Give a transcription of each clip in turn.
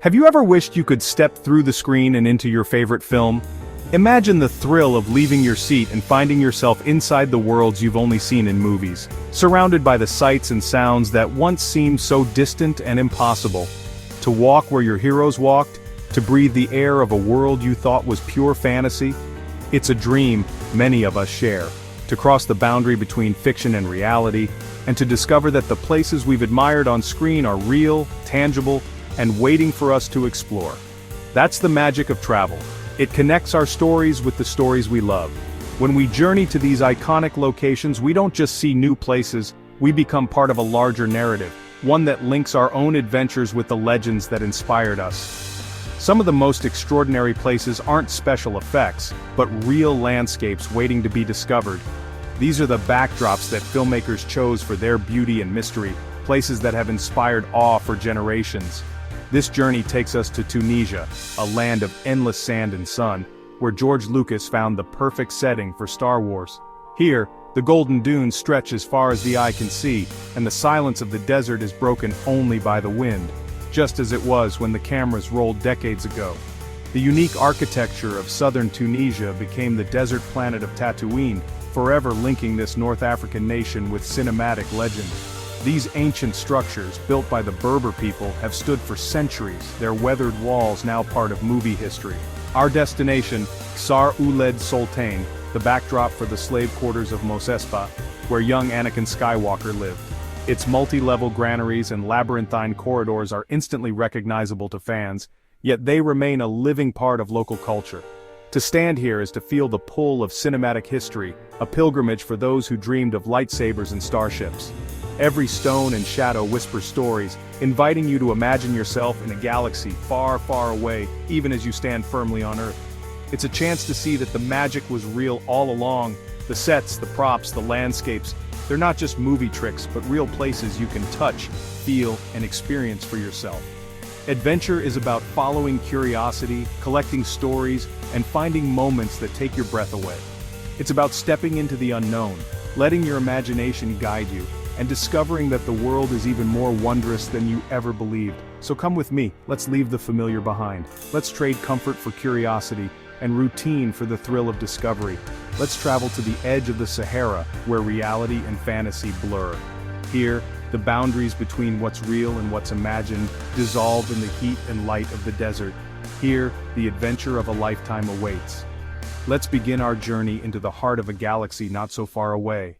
Have you ever wished you could step through the screen and into your favorite film? Imagine the thrill of leaving your seat and finding yourself inside the worlds you've only seen in movies, surrounded by the sights and sounds that once seemed so distant and impossible. To walk where your heroes walked, to breathe the air of a world you thought was pure fantasy. It's a dream many of us share, to cross the boundary between fiction and reality, and to discover that the places we've admired on screen are real, tangible, and waiting for us to explore. That's the magic of travel. It connects our stories with the stories we love. When we journey to these iconic locations, we don't just see new places, we become part of a larger narrative, one that links our own adventures with the legends that inspired us. Some of the most extraordinary places aren't special effects, but real landscapes waiting to be discovered. These are the backdrops that filmmakers chose for their beauty and mystery, places that have inspired awe for generations. This journey takes us to Tunisia, a land of endless sand and sun, where George Lucas found the perfect setting for Star Wars. Here, the golden dunes stretch as far as the eye can see, and the silence of the desert is broken only by the wind, just as it was when the cameras rolled decades ago. The unique architecture of southern Tunisia became the desert planet of Tatooine, forever linking this North African nation with cinematic legend. These ancient structures, built by the Berber people, have stood for centuries, their weathered walls now part of movie history. Our destination, Ksar Ouled Soltain, the backdrop for the slave quarters of Mosespa, where young Anakin Skywalker lived. Its multi-level granaries and labyrinthine corridors are instantly recognizable to fans, yet they remain a living part of local culture. To stand here is to feel the pull of cinematic history, a pilgrimage for those who dreamed of lightsabers and starships. Every stone and shadow whispers stories, inviting you to imagine yourself in a galaxy far, far away, even as you stand firmly on Earth. It's a chance to see that the magic was real all along. The sets, the props, the landscapes, they're not just movie tricks, but real places you can touch, feel, and experience for yourself. Adventure is about following curiosity, collecting stories, and finding moments that take your breath away. It's about stepping into the unknown, letting your imagination guide you, and discovering that the world is even more wondrous than you ever believed. So come with me, let's leave the familiar behind. Let's trade comfort for curiosity, and routine for the thrill of discovery. Let's travel to the edge of the Sahara, where reality and fantasy blur. Here, the boundaries between what's real and what's imagined dissolve in the heat and light of the desert. Here, the adventure of a lifetime awaits. Let's begin our journey into the heart of a galaxy not so far away.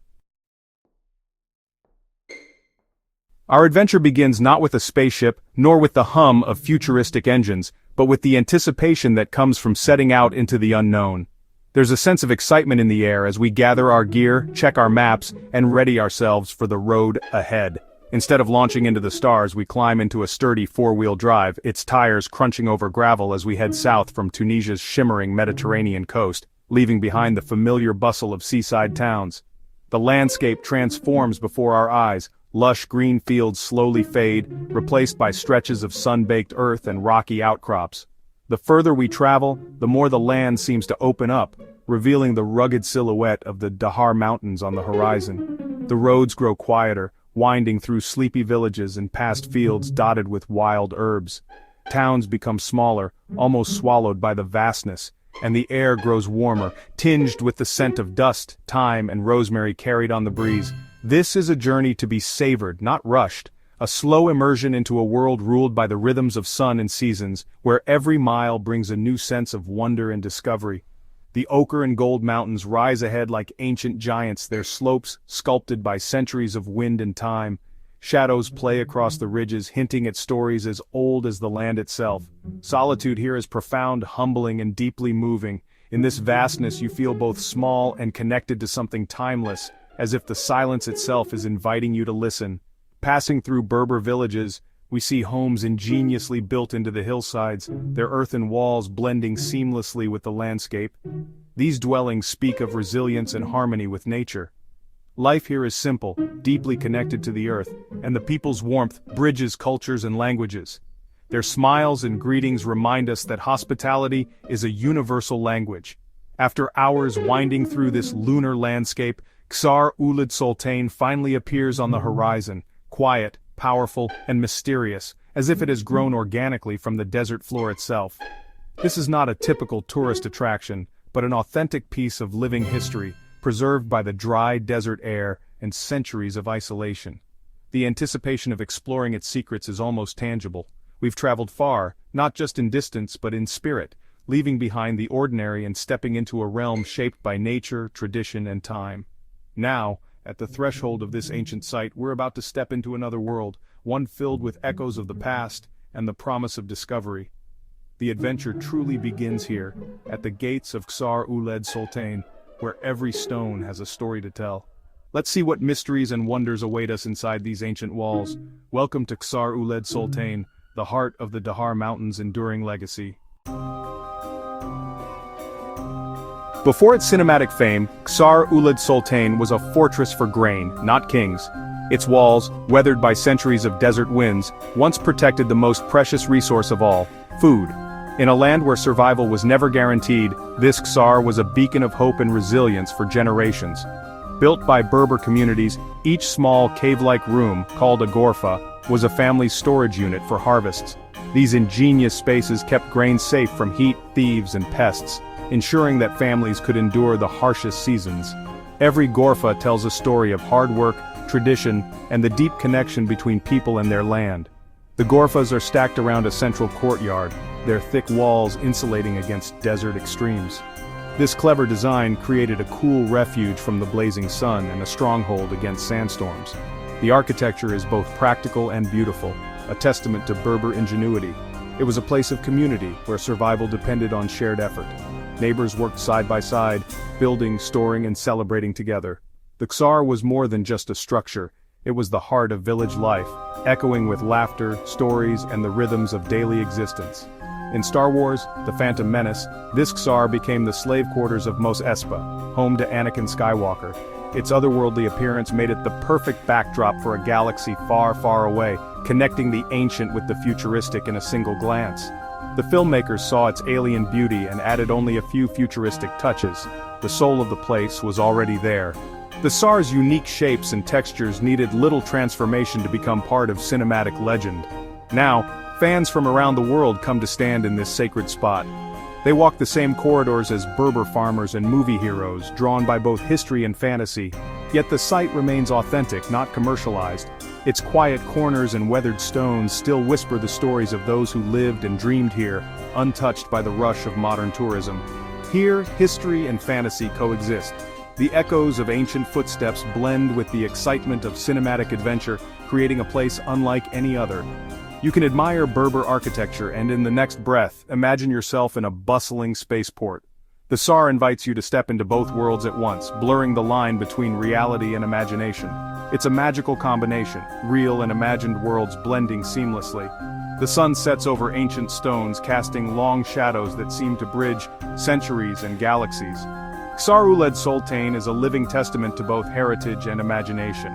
Our adventure begins not with a spaceship, nor with the hum of futuristic engines, but with the anticipation that comes from setting out into the unknown. There's a sense of excitement in the air as we gather our gear, check our maps, and ready ourselves for the road ahead. Instead of launching into the stars, we climb into a sturdy four-wheel drive, its tires crunching over gravel as we head south from Tunisia's shimmering Mediterranean coast, leaving behind the familiar bustle of seaside towns. The landscape transforms before our eyes. Lush green fields slowly fade, replaced by stretches of sun-baked earth and rocky outcrops. The further we travel, the more the land seems to open up, revealing the rugged silhouette of the Dahar Mountains on the horizon. The roads grow quieter, winding through sleepy villages and past fields dotted with wild herbs. Towns become smaller, almost swallowed by the vastness, and the air grows warmer, tinged with the scent of dust, thyme, and rosemary carried on the breeze. This is a journey to be savored, not rushed, a slow immersion into a world ruled by the rhythms of sun and seasons, where every mile brings a new sense of wonder and discovery. The ochre and gold mountains rise ahead like ancient giants, their slopes sculpted by centuries of wind and time. Shadows play across the ridges, hinting at stories as old as the land itself. Solitude here is profound, humbling, and deeply moving. In this vastness you feel both small and connected to something timeless, as if the silence itself is inviting you to listen. Passing through Berber villages, we see homes ingeniously built into the hillsides, their earthen walls blending seamlessly with the landscape. These dwellings speak of resilience and harmony with nature. Life here is simple, deeply connected to the earth, and the people's warmth bridges cultures and languages. Their smiles and greetings remind us that hospitality is a universal language. After hours winding through this lunar landscape, Ksar Ouled Soltain finally appears on the horizon, quiet, powerful, and mysterious, as if it has grown organically from the desert floor itself. This is not a typical tourist attraction, but an authentic piece of living history, preserved by the dry desert air and centuries of isolation. The anticipation of exploring its secrets is almost tangible. We've traveled far, not just in distance but in spirit, leaving behind the ordinary and stepping into a realm shaped by nature, tradition, and time. Now, at the threshold of this ancient site, we're about to step into another world, one filled with echoes of the past and the promise of discovery. The adventure truly begins here, at the gates of Ksar Ouled Soltain, where every stone has a story to tell. Let's see what mysteries and wonders await us inside these ancient walls. Welcome to Ksar Ouled Soltain, the heart of the Dahar Mountains' enduring legacy. Before its cinematic fame, Ksar Ouled Soltain was a fortress for grain, not kings. Its walls, weathered by centuries of desert winds, once protected the most precious resource of all, food. In a land where survival was never guaranteed, this Ksar was a beacon of hope and resilience for generations. Built by Berber communities, each small cave-like room, called a gorfa, was a family's storage unit for harvests. These ingenious spaces kept grain safe from heat, thieves, and pests, ensuring that families could endure the harshest seasons. Every gorfa tells a story of hard work, tradition, and the deep connection between people and their land. The gorfas are stacked around a central courtyard, their thick walls insulating against desert extremes. This clever design created a cool refuge from the blazing sun and a stronghold against sandstorms. The architecture is both practical and beautiful, a testament to Berber ingenuity. It was a place of community where survival depended on shared effort. Neighbors worked side by side, building, storing, and celebrating together. The Ksar was more than just a structure, it was the heart of village life, echoing with laughter, stories, and the rhythms of daily existence. In Star Wars, The Phantom Menace, this Ksar became the slave quarters of Mos Espa, home to Anakin Skywalker. Its otherworldly appearance made it the perfect backdrop for a galaxy far, far away, connecting the ancient with the futuristic in a single glance. The filmmakers saw its alien beauty and added only a few futuristic touches. The soul of the place was already there. The Ksar's unique shapes and textures needed little transformation to become part of cinematic legend. Now, fans from around the world come to stand in this sacred spot. They walk the same corridors as Berber farmers and movie heroes, drawn by both history and fantasy. Yet the site remains authentic, not commercialized. Its quiet corners and weathered stones still whisper the stories of those who lived and dreamed here, untouched by the rush of modern tourism. Here, history and fantasy coexist. The echoes of ancient footsteps blend with the excitement of cinematic adventure, creating a place unlike any other. You can admire Berber architecture and in the next breath, imagine yourself in a bustling spaceport. The Ksar invites you to step into both worlds at once, blurring the line between reality and imagination. It's a magical combination, real and imagined worlds blending seamlessly. The sun sets over ancient stones, casting long shadows that seem to bridge centuries and galaxies. Ksar Ouled Soltain is a living testament to both heritage and imagination.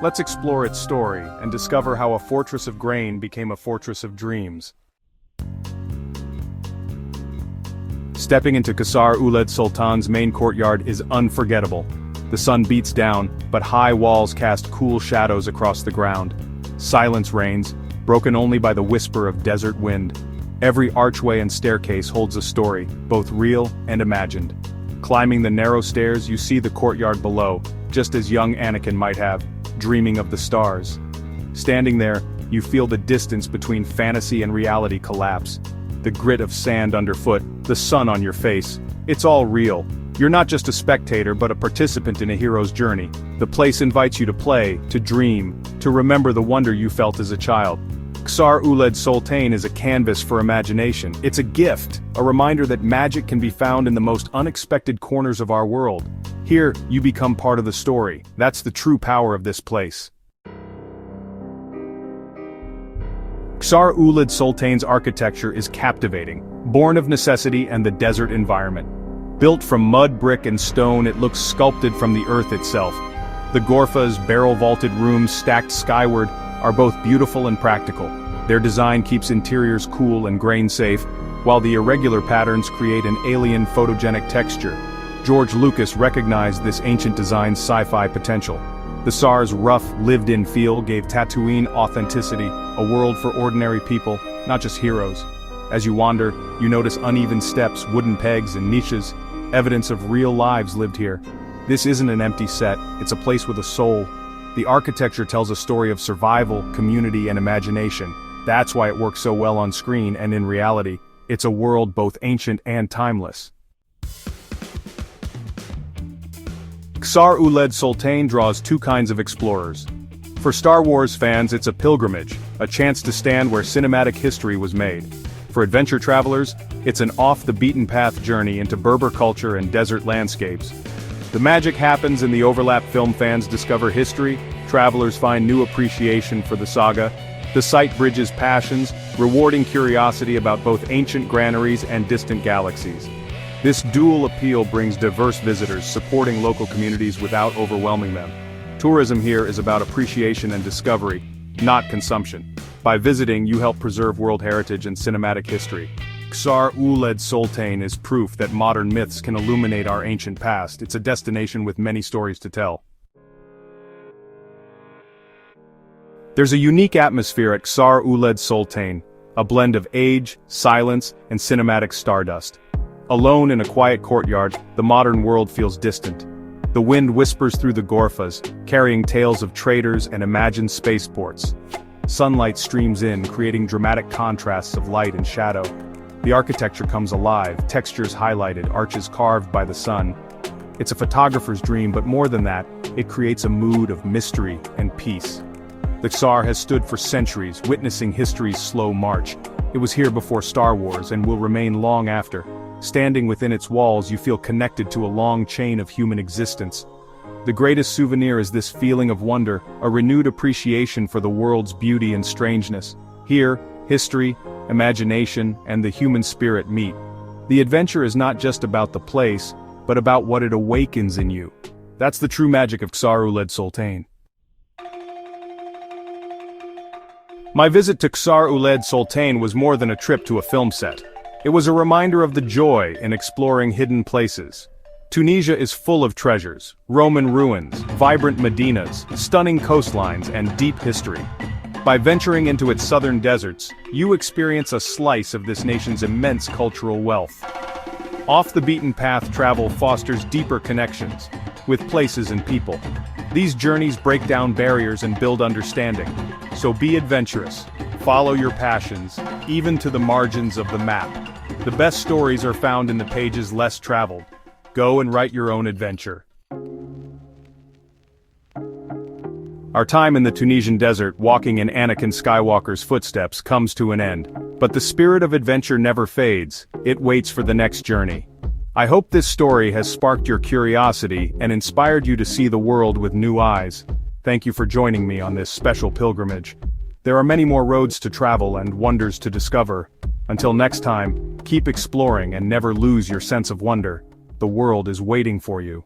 Let's explore its story and discover how a fortress of grain became a fortress of dreams. Stepping into Ksar Ouled Soltain's main courtyard is unforgettable. The sun beats down, but high walls cast cool shadows across the ground. Silence reigns, broken only by the whisper of desert wind. Every archway and staircase holds a story, both real and imagined. Climbing the narrow stairs, you see the courtyard below, just as young Anakin might have, dreaming of the stars. Standing there, you feel the distance between fantasy and reality collapse. The grit of sand underfoot, the sun on your face. It's all real. You're not just a spectator but a participant in a hero's journey. The place invites you to play, to dream, to remember the wonder you felt as a child. Ksar Ouled Soltain is a canvas for imagination. It's a gift, a reminder that magic can be found in the most unexpected corners of our world. Here, you become part of the story. That's the true power of this place. Ksar Ouled Soltain's architecture is captivating, born of necessity and the desert environment. Built from mud, brick, and stone, it looks sculpted from the earth itself. The gorfas, barrel-vaulted rooms stacked skyward, are both beautiful and practical. Their design keeps interiors cool and grain-safe, while the irregular patterns create an alien photogenic texture. George Lucas recognized this ancient design's sci-fi potential. The Tsar's rough, lived-in feel gave Tatooine authenticity, a world for ordinary people, not just heroes. As you wander, you notice uneven steps, wooden pegs, and niches, evidence of real lives lived here. This isn't an empty set, it's a place with a soul. The architecture tells a story of survival, community, and imagination. That's why it works so well on screen and in reality. It's a world both ancient and timeless. Ksar Ouled Soltain draws two kinds of explorers. For Star Wars fans, it's a pilgrimage, a chance to stand where cinematic history was made. For adventure travelers, it's an off-the-beaten-path journey into Berber culture and desert landscapes. The magic happens in the overlap. Film fans discover history, travelers find new appreciation for the saga. The site bridges passions, rewarding curiosity about both ancient granaries and distant galaxies. This dual appeal brings diverse visitors, supporting local communities without overwhelming them. Tourism here is about appreciation and discovery, not consumption. By visiting, you help preserve world heritage and cinematic history. Ksar Ouled Soltain is proof that modern myths can illuminate our ancient past. It's a destination with many stories to tell. There's a unique atmosphere at Ksar Ouled Soltain, a blend of age, silence, and cinematic stardust. Alone in a quiet courtyard, the modern world feels distant. The wind whispers through the gorfas, carrying tales of traders and imagined spaceports. Sunlight streams in, creating dramatic contrasts of light and shadow. The architecture comes alive, textures highlighted, arches carved by the sun. It's a photographer's dream, but more than that, it creates a mood of mystery and peace. The Ksar has stood for centuries, witnessing history's slow march. It was here before Star Wars and will remain long after. Standing within its walls, you feel connected to a long chain of human existence. The greatest souvenir is this feeling of wonder, a renewed appreciation for the world's beauty and strangeness. Here, history, imagination, and the human spirit meet. The adventure is not just about the place, but about what it awakens in you. That's the true magic of Ksar Ouled Soltain. My visit to Ksar Ouled Soltain was more than a trip to a film set. It was a reminder of the joy in exploring hidden places. Tunisia is full of treasures, Roman ruins, vibrant medinas, stunning coastlines, and deep history. By venturing into its southern deserts, you experience a slice of this nation's immense cultural wealth. Off-the-beaten-path travel fosters deeper connections with places and people. These journeys break down barriers and build understanding. So be adventurous. Follow your passions, even to the margins of the map. The best stories are found in the pages less traveled. Go and write your own adventure. Our time in the Tunisian desert, walking in Anakin Skywalker's footsteps, comes to an end. But the spirit of adventure never fades. It waits for the next journey. I hope this story has sparked your curiosity and inspired you to see the world with new eyes. Thank you for joining me on this special pilgrimage. There are many more roads to travel and wonders to discover. Until next time, keep exploring and never lose your sense of wonder. The world is waiting for you.